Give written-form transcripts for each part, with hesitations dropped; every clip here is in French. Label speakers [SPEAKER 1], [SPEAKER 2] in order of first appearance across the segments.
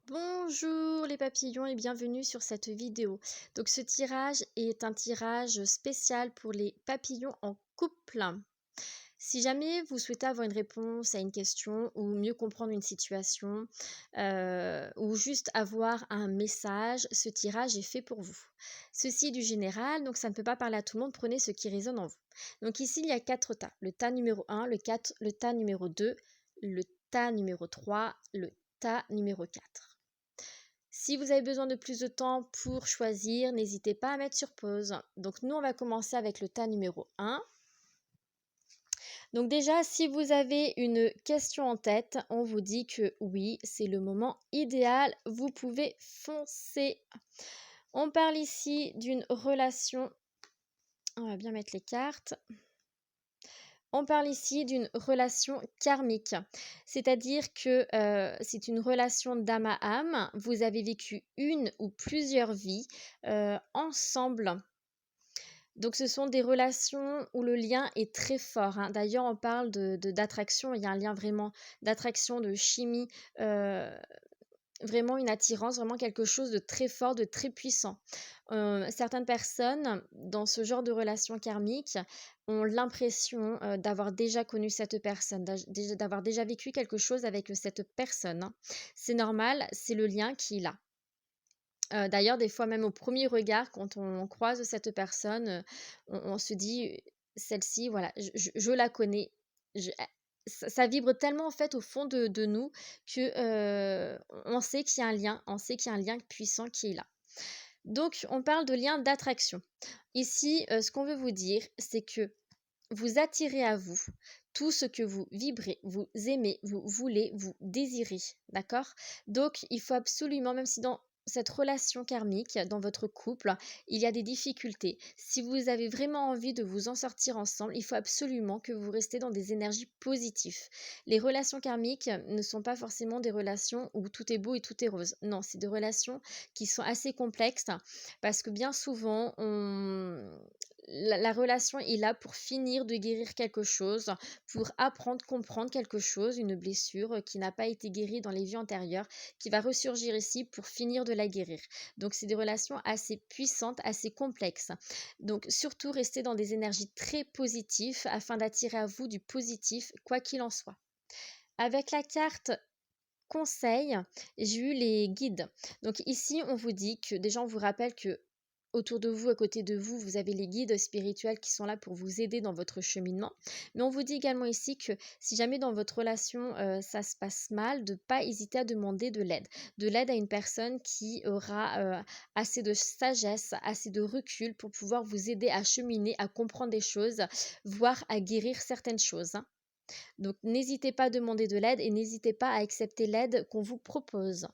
[SPEAKER 1] Bonjour les papillons et bienvenue sur cette vidéo. Donc ce tirage est un tirage spécial pour les papillons en couple. Si jamais vous souhaitez avoir une réponse à une question ou mieux comprendre une situation ou juste avoir un message, ce tirage est fait pour vous. Ceci est du général, donc ça ne peut pas parler à tout le monde, prenez ce qui résonne en vous. Donc ici il y a 4 tas, le tas numéro 1, le tas numéro 2, le tas numéro 3, le tas numéro 4. Si vous avez besoin de plus de temps pour choisir, n'hésitez pas à mettre sur pause. Donc nous, on va commencer avec le tas numéro 1. Donc déjà, si vous avez une question en tête, on vous dit que oui, c'est le moment idéal. Vous pouvez foncer. On parle ici d'une relation. On va bien mettre les cartes. On parle ici d'une relation karmique, c'est-à-dire que c'est une relation d'âme à âme. Vous avez vécu une ou plusieurs vies ensemble. Donc ce sont des relations où le lien est très fort, hein. D'ailleurs, on parle d'attraction, il y a un lien vraiment d'attraction, de chimie, vraiment une attirance, vraiment quelque chose de très fort, de très puissant. Certaines personnes, dans ce genre de relation karmique, ont l'impression, d'avoir déjà connu cette personne, d'avoir déjà vécu quelque chose avec, cette personne, hein. C'est normal, c'est le lien qui est là. D'ailleurs, des fois même au premier regard, quand on croise cette personne, on se dit: «Celle-ci, voilà, je la connais». Je ça vibre tellement en fait au fond de nous que, on sait qu'il y a un lien, on sait qu'il y a un lien puissant qui est là. Donc on parle de lien d'attraction. Ici, ce qu'on veut vous dire, c'est que vous attirez à vous tout ce que vous vibrez, vous aimez, vous voulez, vous désirez, d'accord? Donc il faut absolument, même si dans cette relation karmique, dans votre couple, il y a des difficultés. Si vous avez vraiment envie de vous en sortir ensemble, il faut absolument que vous restez dans des énergies positives. Les relations karmiques ne sont pas forcément des relations où tout est beau et tout est rose. Non, c'est des relations qui sont assez complexes parce que bien souvent, la relation est là pour finir de guérir quelque chose, pour apprendre, comprendre quelque chose, une blessure qui n'a pas été guérie dans les vies antérieures, qui va ressurgir ici pour finir de la guérir. Donc c'est des relations assez puissantes, assez complexes. Donc surtout restez dans des énergies très positives afin d'attirer à vous du positif, quoi qu'il en soit. Avec la carte conseil, j'ai eu les guides. Donc ici, on vous dit que déjà, on vous rappelle que autour de vous, à côté de vous, vous avez les guides spirituels qui sont là pour vous aider dans votre cheminement. Mais on vous dit également ici que si jamais dans votre relation, ça se passe mal, de ne pas hésiter à demander de l'aide. De l'aide à une personne qui aura assez de sagesse, assez de recul pour pouvoir vous aider à cheminer, à comprendre des choses, voire à guérir certaines choses, hein. Donc n'hésitez pas à demander de l'aide et n'hésitez pas à accepter l'aide qu'on vous propose.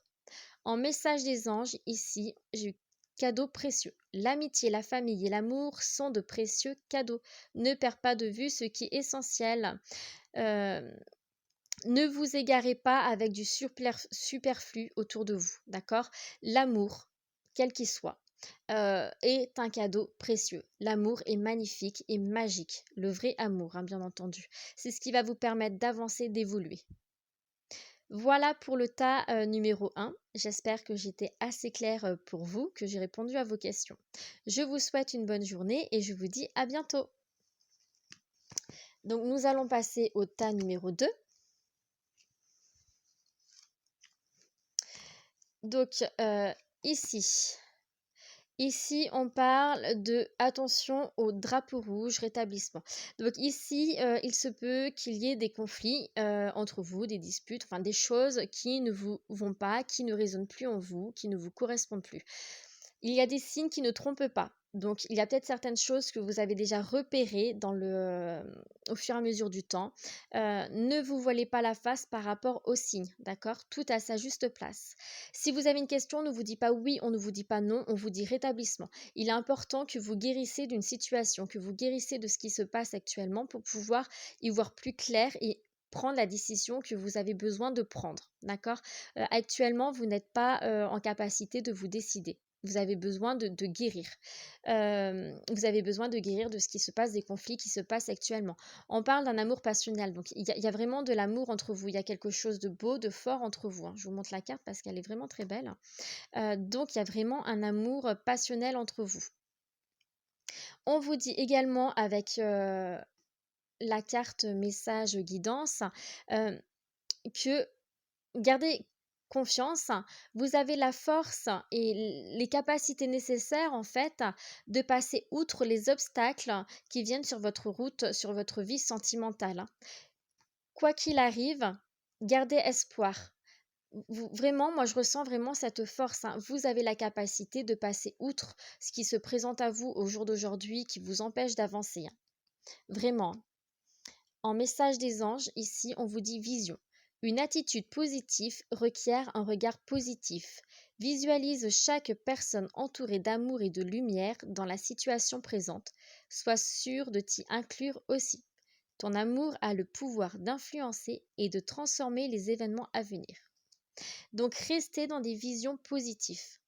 [SPEAKER 1] En message des anges, ici, j'ai eu cadeaux précieux. L'amitié, la famille et l'amour sont de précieux cadeaux. Ne perds pas de vue ce qui est essentiel. Euh, ne vous égarez pas avec du superflu autour de vous, d'accord? L'amour, quel qu'il soit, est un cadeau précieux. L'amour est magnifique et magique. Le vrai amour, hein, bien entendu. C'est ce qui va vous permettre d'avancer, d'évoluer. Voilà pour le tas numéro 1. J'espère que j'étais assez claire pour vous, que j'ai répondu à vos questions. Je vous souhaite une bonne journée et je vous dis à bientôt. Donc nous allons passer au tas numéro 2. Donc ici, on parle de attention au drapeau rouge, rétablissement. Donc ici, il se peut qu'il y ait des conflits entre vous, des disputes, enfin des choses qui ne vous vont pas, qui ne résonnent plus en vous, qui ne vous correspondent plus. Il y a des signes qui ne trompent pas. Donc, il y a peut-être certaines choses que vous avez déjà repérées au fur et à mesure du temps. Ne vous voilez pas la face par rapport aux signes, d'accord? Tout à sa juste place. Si vous avez une question, on ne vous dit pas oui, on ne vous dit pas non, on vous dit rétablissement. Il est important que vous guérissez d'une situation, que vous guérissez de ce qui se passe actuellement pour pouvoir y voir plus clair et prendre la décision que vous avez besoin de prendre, d'accord? Actuellement, vous n'êtes pas en capacité de vous décider. Vous avez besoin de guérir. Vous avez besoin de guérir de ce qui se passe, des conflits qui se passent actuellement. On parle d'un amour passionnel, donc il y a vraiment de l'amour entre vous. Il y a quelque chose de beau, de fort entre vous, hein. Je vous montre la carte parce qu'elle est vraiment très belle. Donc il y a vraiment un amour passionnel entre vous. On vous dit également avec la carte message guidance que gardez confiance, vous avez la force et les capacités nécessaires en fait de passer outre les obstacles qui viennent sur votre route, sur votre vie sentimentale. Quoi qu'il arrive, gardez espoir. Vraiment, moi je ressens vraiment cette force, hein. Vous avez la capacité de passer outre ce qui se présente à vous au jour d'aujourd'hui qui vous empêche d'avancer, hein. Vraiment. En message des anges, ici, on vous dit vision. Une attitude positive requiert un regard positif. Visualise chaque personne entourée d'amour et de lumière dans la situation présente. Sois sûr de t'y inclure aussi. Ton amour a le pouvoir d'influencer et de transformer les événements à venir. Donc, restez dans des visions positives.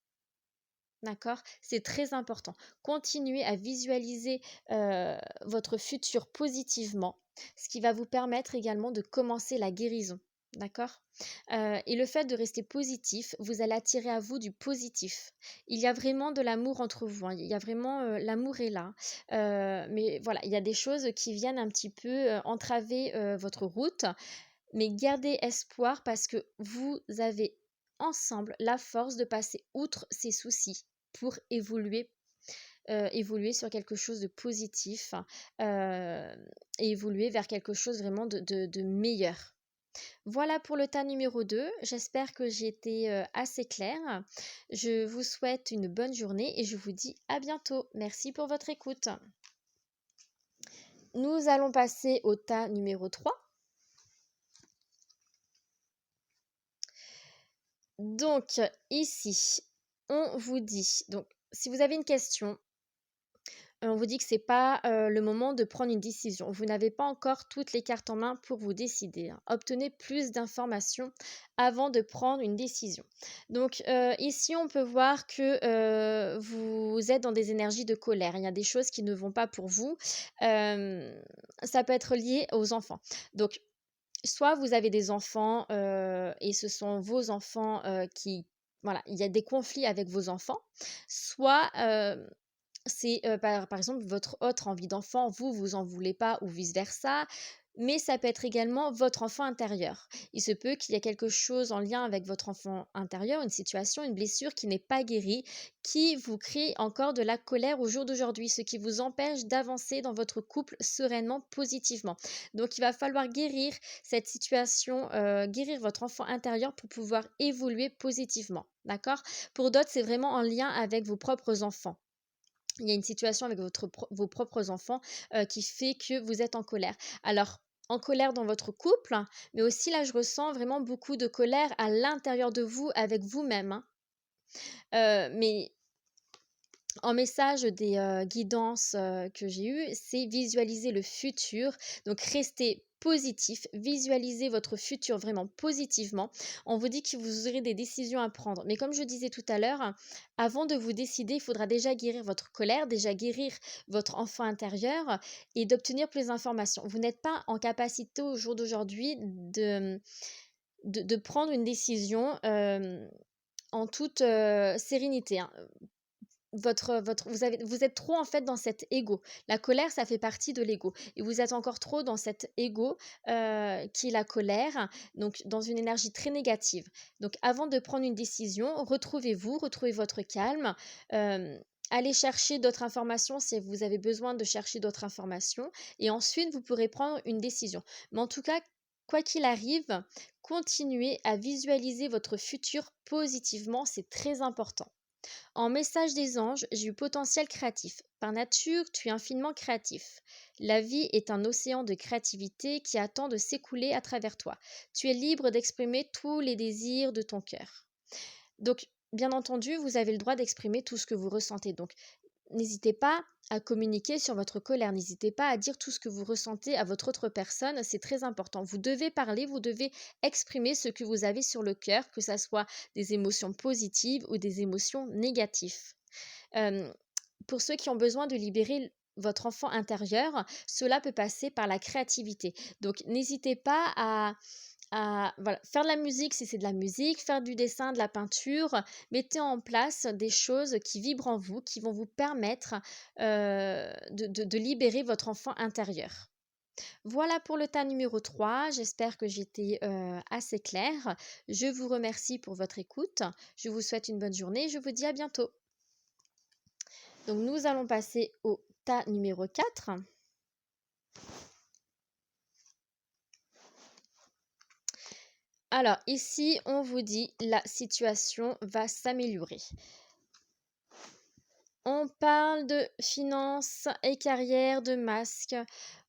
[SPEAKER 1] D'accord? C'est très important. Continuez à visualiser votre futur positivement, ce qui va vous permettre également de commencer la guérison. D'accord? Et le fait de rester positif, vous allez attirer à vous du positif. Il y a vraiment de l'amour entre vous, hein. Il y a vraiment l'amour est là. Mais voilà, il y a des choses qui viennent un petit peu entraver votre route. Mais gardez espoir parce que vous avez ensemble la force de passer outre ces soucis pour évoluer sur quelque chose de positif et évoluer vers quelque chose vraiment de meilleur. Voilà pour le tas numéro 2. J'espère que j'ai été assez claire. Je vous souhaite une bonne journée et je vous dis à bientôt. Merci pour votre écoute. Nous allons passer au tas numéro 3. Donc, ici, on vous dit, donc, si vous avez une question, on vous dit que ce n'est pas le moment de prendre une décision. Vous n'avez pas encore toutes les cartes en main pour vous décider, hein. Obtenez plus d'informations avant de prendre une décision. Donc, ici, on peut voir que vous êtes dans des énergies de colère. Il y a des choses qui ne vont pas pour vous. Ça peut être lié aux enfants. Donc, soit vous avez des enfants et ce sont vos enfants qui... Voilà, il y a des conflits avec vos enfants. Soit c'est par exemple votre autre envie d'enfant, vous en voulez pas ou vice-versa. Mais ça peut être également votre enfant intérieur. Il se peut qu'il y ait quelque chose en lien avec votre enfant intérieur, une situation, une blessure qui n'est pas guérie, qui vous crée encore de la colère au jour d'aujourd'hui, ce qui vous empêche d'avancer dans votre couple sereinement, positivement. Donc il va falloir guérir cette situation, guérir votre enfant intérieur pour pouvoir évoluer positivement. D'accord? Pour d'autres, c'est vraiment en lien avec vos propres enfants. Il y a une situation avec vos propres enfants qui fait que vous êtes en colère. Alors, en colère dans votre couple, mais aussi là, je ressens vraiment beaucoup de colère à l'intérieur de vous, avec vous-même, hein. Mais en message des guidances que j'ai eues, c'est visualiser le futur. Donc, restez positif, visualisez votre futur vraiment positivement. On vous dit que vous aurez des décisions à prendre. Mais comme je disais tout à l'heure, avant de vous décider, il faudra déjà guérir votre colère, déjà guérir votre enfant intérieur et d'obtenir plus d'informations. Vous n'êtes pas en capacité au jour d'aujourd'hui de prendre une décision en toute sérénité, hein. Vous êtes trop en fait dans cet ego. La colère, ça fait partie de l'ego. Et vous êtes encore trop dans cet ego qui est la colère, donc dans une énergie très négative. Donc avant de prendre une décision, retrouvez-vous, retrouvez votre calme. Allez chercher d'autres informations si vous avez besoin de chercher d'autres informations. Et ensuite, vous pourrez prendre une décision. Mais en tout cas, quoi qu'il arrive, continuez à visualiser votre futur positivement. C'est très important. En message des anges, j'ai eu potentiel créatif. Par nature, tu es infiniment créatif. La vie est un océan de créativité qui attend de s'écouler à travers toi. Tu es libre d'exprimer tous les désirs de ton cœur. Donc, bien entendu, vous avez le droit d'exprimer tout ce que vous ressentez. Donc, n'hésitez pas à communiquer sur votre colère, n'hésitez pas à dire tout ce que vous ressentez à votre autre personne, c'est très important. Vous devez parler, vous devez exprimer ce que vous avez sur le cœur, que ça soit des émotions positives ou des émotions négatives. Hem, pour ceux qui ont besoin de libérer votre enfant intérieur, cela peut passer par la créativité. Donc n'hésitez pas à voilà, faire de la musique si c'est de la musique, faire du dessin, de la peinture. Mettez en place des choses qui vibrent en vous, qui vont vous permettre, de libérer votre enfant intérieur. Voilà pour le tas numéro 3. J'espère que j'étais, assez claire. Je vous remercie pour votre écoute. Je vous souhaite une bonne journée. Je vous dis à bientôt. Donc nous allons passer au tas numéro 4. Alors ici, on vous dit la situation va s'améliorer. On parle de finances et carrière, de masques.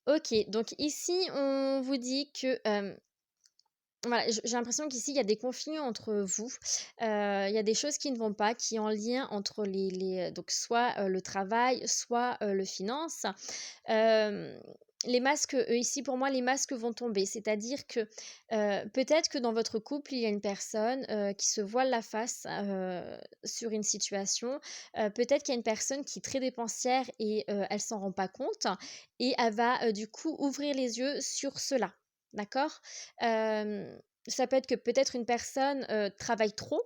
[SPEAKER 1] OK, donc ici, on vous dit que, voilà, j'ai l'impression qu'ici, il y a des conflits entre vous. Il y a des choses qui ne vont pas, qui est en lien entre donc soit, le travail, soit, le finance. Hem, les masques, ici pour moi, les masques vont tomber. C'est-à-dire que, peut-être que dans votre couple, il y a une personne, qui se voile la face, sur une situation. Peut-être qu'il y a une personne qui est très dépensière et elle s'en rend pas compte et elle va, du coup ouvrir les yeux sur cela. D'accord? Ça peut être que peut-être une personne, travaille trop,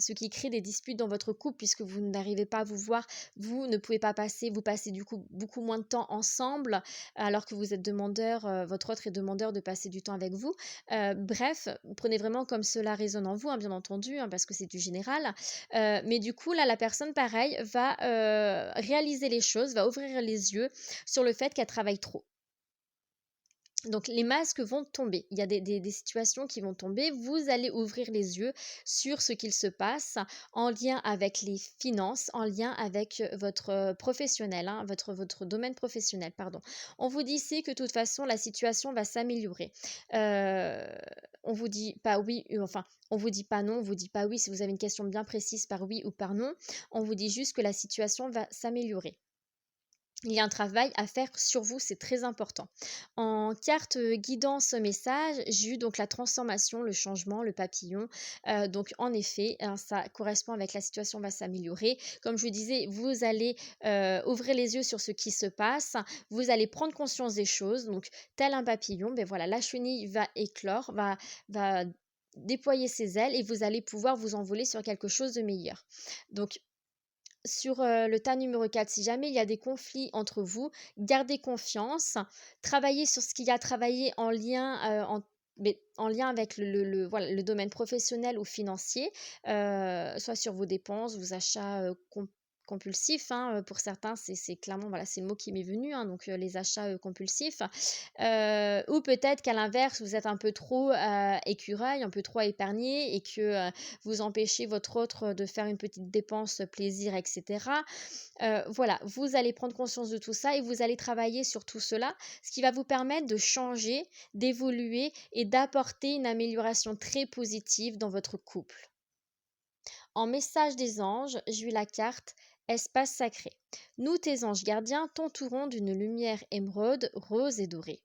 [SPEAKER 1] ce qui crée des disputes dans votre couple puisque vous n'arrivez pas à vous voir, vous ne pouvez pas vous passez du coup beaucoup moins de temps ensemble alors que vous êtes demandeur, votre autre est demandeur de passer du temps avec vous. Bref, prenez vraiment comme cela résonne en vous, hein, bien entendu, hein, parce que c'est du général. Mais du coup là, la personne pareil va, réaliser les choses, va ouvrir les yeux sur le fait qu'elle travaille trop. Donc les masques vont tomber. Il y a des situations qui vont tomber. Vous allez ouvrir les yeux sur ce qu'il se passe en lien avec les finances, en lien avec votre professionnel, hein, votre domaine professionnel, pardon. On vous dit ici que de toute façon, la situation va s'améliorer. Euh, on vous dit pas oui, enfin, on vous dit pas non, on vous dit pas oui si vous avez une question bien précise par oui ou par non. On vous dit juste que la situation va s'améliorer. Il y a un travail à faire sur vous, c'est très important. En carte, guidance message, j'ai eu donc la transformation, le changement, le papillon. Donc en effet, hein, ça correspond avec la situation va s'améliorer. Comme je vous disais, vous allez, ouvrir les yeux sur ce qui se passe. Vous allez prendre conscience des choses. Donc tel un papillon, ben voilà, la chenille va éclore, va déployer ses ailes et vous allez pouvoir vous envoler sur quelque chose de meilleur. Donc sur, le tas numéro 4, si jamais il y a des conflits entre vous, gardez confiance, travaillez sur ce qu'il y a à travailler en lien, en lien avec voilà, le domaine professionnel ou financier, soit sur vos dépenses, vos achats, compulsifs, hein, pour certains, c'est clairement, voilà, c'est le mot qui m'est venu, hein, donc les achats, compulsifs. Ou peut-être qu'à l'inverse, vous êtes un peu trop, écureuil, un peu trop épargné et que, vous empêchez votre autre de faire une petite dépense plaisir et cetera. Voilà, vous allez prendre conscience de tout ça et vous allez travailler sur tout cela, ce qui va vous permettre de changer, d'évoluer et d'apporter une amélioration très positive dans votre couple. En message des anges, j'ai eu la carte Espace sacré. Nous, tes anges gardiens, t'entourons d'une lumière émeraude, rose et dorée.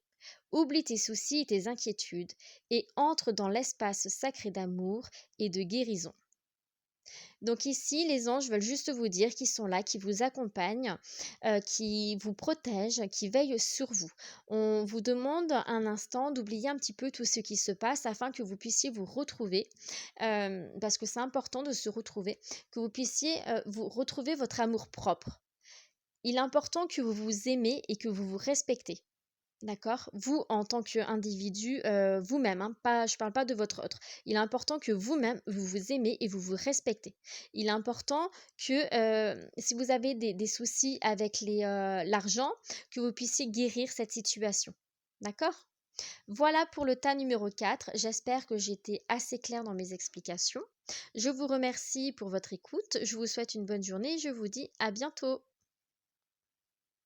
[SPEAKER 1] Oublie tes soucis et tes inquiétudes et entre dans l'espace sacré d'amour et de guérison. Donc ici, les anges veulent juste vous dire qu'ils sont là, qu'ils vous accompagnent, qui vous protègent, qui veillent sur vous. On vous demande un instant d'oublier un petit peu tout ce qui se passe afin que vous puissiez vous retrouver, parce que c'est important de se retrouver, que vous puissiez vous retrouver votre amour propre. Il est important que vous vous aimez et que vous vous respectez. D'accord? Vous, en tant qu'individu, vous-même, hein, pas je parle pas de votre autre. Il est important que vous-même, vous vous aimez et vous vous respectez. Il est important que, si vous avez des soucis avec l'argent, que vous puissiez guérir cette situation. D'accord? Voilà pour le tas numéro 4. J'espère que j'ai été assez claire dans mes explications. Je vous remercie pour votre écoute. Je vous souhaite une bonne journée et je vous dis à bientôt.